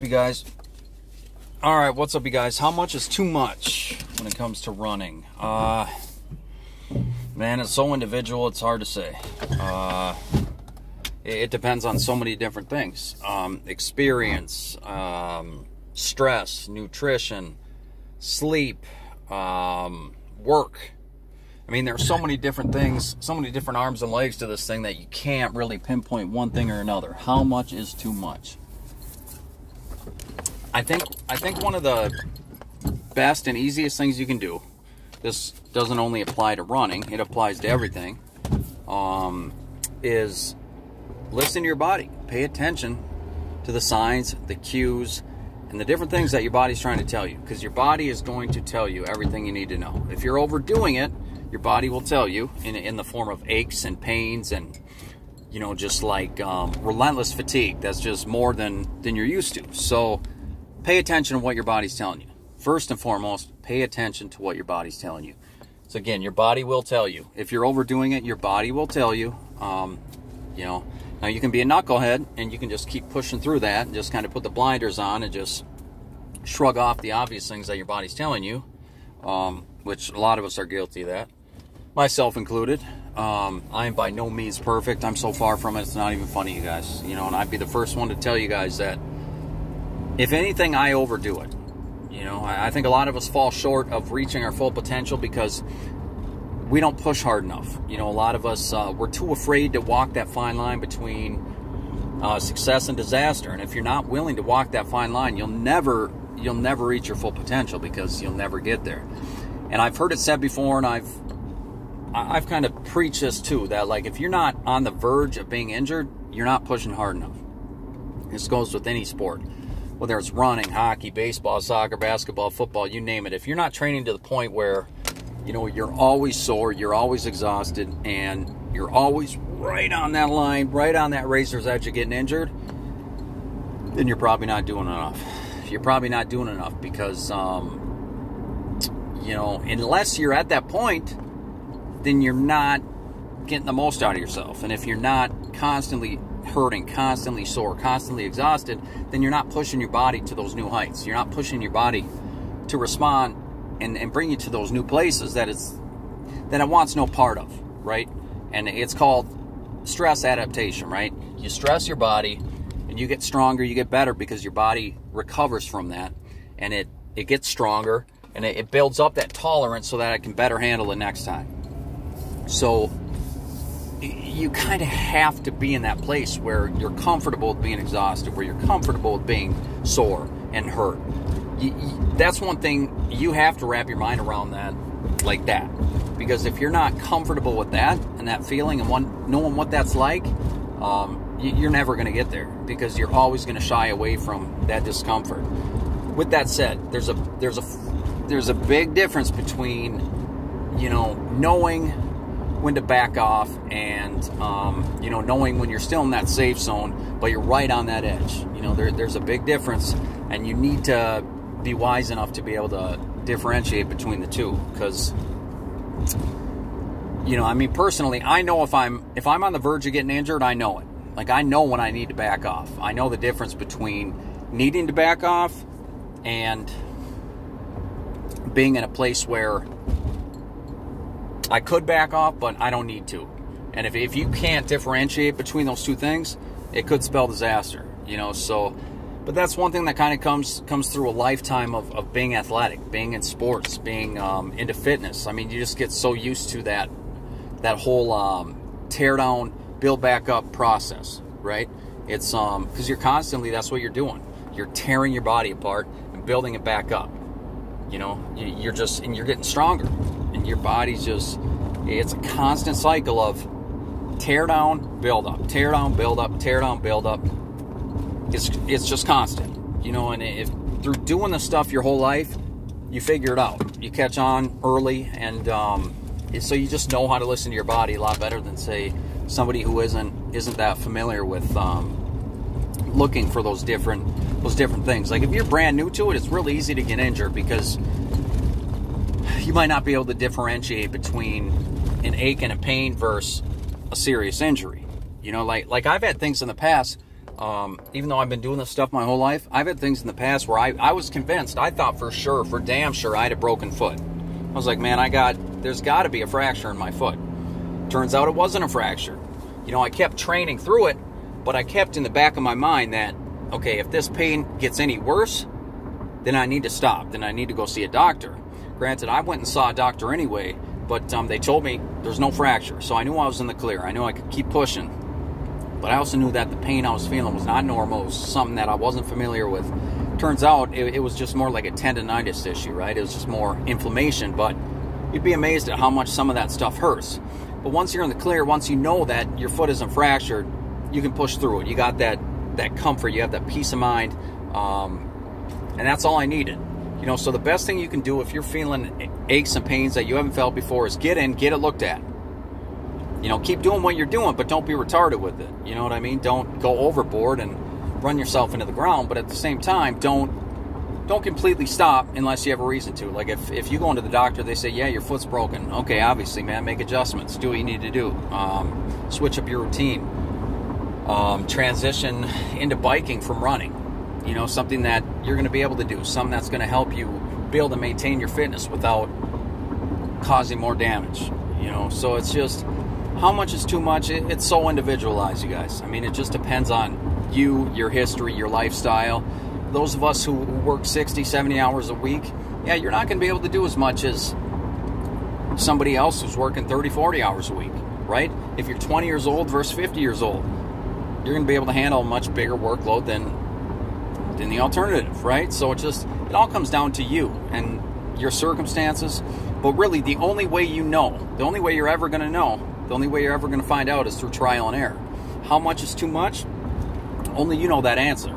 You guys, all right, what's up, you guys? How much is too much when it comes to running? Man, it's so individual, it's hard to say. It depends on so many different things. Experience, stress, nutrition, sleep, work. I mean, there are so many different things, so many different arms and legs to this thing that you can't really pinpoint one thing or another. How much is too much? I think one of the best and easiest things you can do, this doesn't only apply to running, it applies to everything, is listen to your body. Pay attention to the signs, the cues, and the different things that your body's trying to tell you, because your body is going to tell you everything you need to know. If you're overdoing it, your body will tell you in the form of aches and pains and, you know, just like relentless fatigue. That's just more than you're used to. So pay attention to what your body's telling you. First and foremost, pay attention to what your body's telling you. So again, your body will tell you. If you're overdoing it, your body will tell you. You know, now you can be a knucklehead and you can just keep pushing through that and just kind of put the blinders on and just shrug off the obvious things that your body's telling you, which a lot of us are guilty of that, myself included. I am by no means perfect. I'm so far from it, it's not even funny, you guys. You know, and I'd be the first one to tell you guys that if anything, I overdo it. You know, I think a lot of us fall short of reaching our full potential because we don't push hard enough. You know, a lot of us, we're too afraid to walk that fine line between success and disaster. And if you're not willing to walk that fine line, you'll never reach your full potential, because you'll never get there. And I've heard it said before, and I've kind of preached this too, that like if you're not on the verge of being injured, you're not pushing hard enough. This goes with any sport. Whether it's running, hockey, baseball, soccer, basketball, football, you name it. If you're not training to the point where, you know, you're always sore, you're always exhausted, and you're always right on that line, right on that razor's edge of getting injured, then you're probably not doing enough. You're probably not doing enough because, you know, unless you're at that point, then you're not getting the most out of yourself. And if you're not constantly hurting, constantly sore, constantly exhausted, then you're not pushing your body to those new heights. You're not pushing your body to respond and bring you to those new places that it wants no part of, right? And it's called stress adaptation, right? You stress your body and you get stronger, you get better, because your body recovers from that, and it gets stronger, and it builds up that tolerance so that it can better handle it next time. So you kind of have to be in that place where you're comfortable with being exhausted, where you're comfortable with being sore and hurt. That's one thing you have to wrap your mind around, that like that. Because if you're not comfortable with that and that feeling and knowing what that's like, you're never going to get there, because you're always going to shy away from that discomfort. With that said, there's a big difference between, you know, knowing when to back off and, you know, knowing when you're still in that safe zone, but you're right on that edge. You know, there's a big difference, and you need to be wise enough to be able to differentiate between the two. Because, you know, I mean, personally, I know if I'm on the verge of getting injured, I know it. Like, I know when I need to back off. I know the difference between needing to back off and being in a place where I could back off, but I don't need to. And if you can't differentiate between those two things, it could spell disaster, you know. So, but that's one thing that kind of comes through a lifetime of being athletic, being in sports, being into fitness. I mean, you just get so used to that whole tear down, build back up process, right? It's because you're constantly, that's what you're doing. You're tearing your body apart and building it back up. You know, you're getting stronger, and your body's just, it's a constant cycle of tear down, build up, tear down, build up, tear down, build up. It's just constant, you know. And if through doing this stuff your whole life, you figure it out. You catch on early, and so you just know how to listen to your body a lot better than, say, somebody who isn't that familiar with looking for those different things. Like, if you're brand new to it, it's really easy to get injured, because you might not be able to differentiate between an ache and a pain versus a serious injury. You know, like I've had things in the past Even though I've been doing this stuff my whole life, I've had things in the past where I was convinced, I thought for damn sure, I had a broken foot. I was like, man, there's got to be a fracture in my foot. Turns out it wasn't a fracture. You know, I kept training through it, but I kept in the back of my mind that, okay, if this pain gets any worse, then I need to stop. Then I need to go see a doctor. Granted, I went and saw a doctor anyway, but they told me there's no fracture. So I knew I was in the clear. I knew I could keep pushing. But I also knew that the pain I was feeling was not normal. It was something that I wasn't familiar with. Turns out it was just more like a tendonitis issue, right? It was just more inflammation. But you'd be amazed at how much some of that stuff hurts. But once you're in the clear, once you know that your foot isn't fractured, you can push through it. You got that comfort. You have that peace of mind. And that's all I needed. You know, so the best thing you can do if you're feeling aches and pains that you haven't felt before is get it looked at. You know, keep doing what you're doing, but don't be retarded with it. You know what I mean? Don't go overboard and run yourself into the ground, but at the same time, don't completely stop unless you have a reason to. Like if you go into the doctor, they say, yeah, your foot's broken. Okay, obviously, man, make adjustments. Do what you need to do. Switch up your routine. Transition into biking from running. You know, something that you're going to be able to do. Something that's going to help you be able to maintain your fitness without causing more damage. You know, so it's just, how much is too much? It's so individualized, you guys. I mean, it just depends on you, your history, your lifestyle. Those of us who work 60, 70 hours a week, yeah, you're not going to be able to do as much as somebody else who's working 30, 40 hours a week, right? If you're 20 years old versus 50 years old, you're going to be able to handle a much bigger workload than the alternative, right? So it all comes down to you and your circumstances. But really, the only way you know, the only way you're ever going to know, the only way you're ever going to find out is through trial and error. How much is too much? Only you know that answer.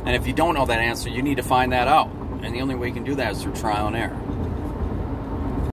And if you don't know that answer, you need to find that out. And the only way you can do that is through trial and error.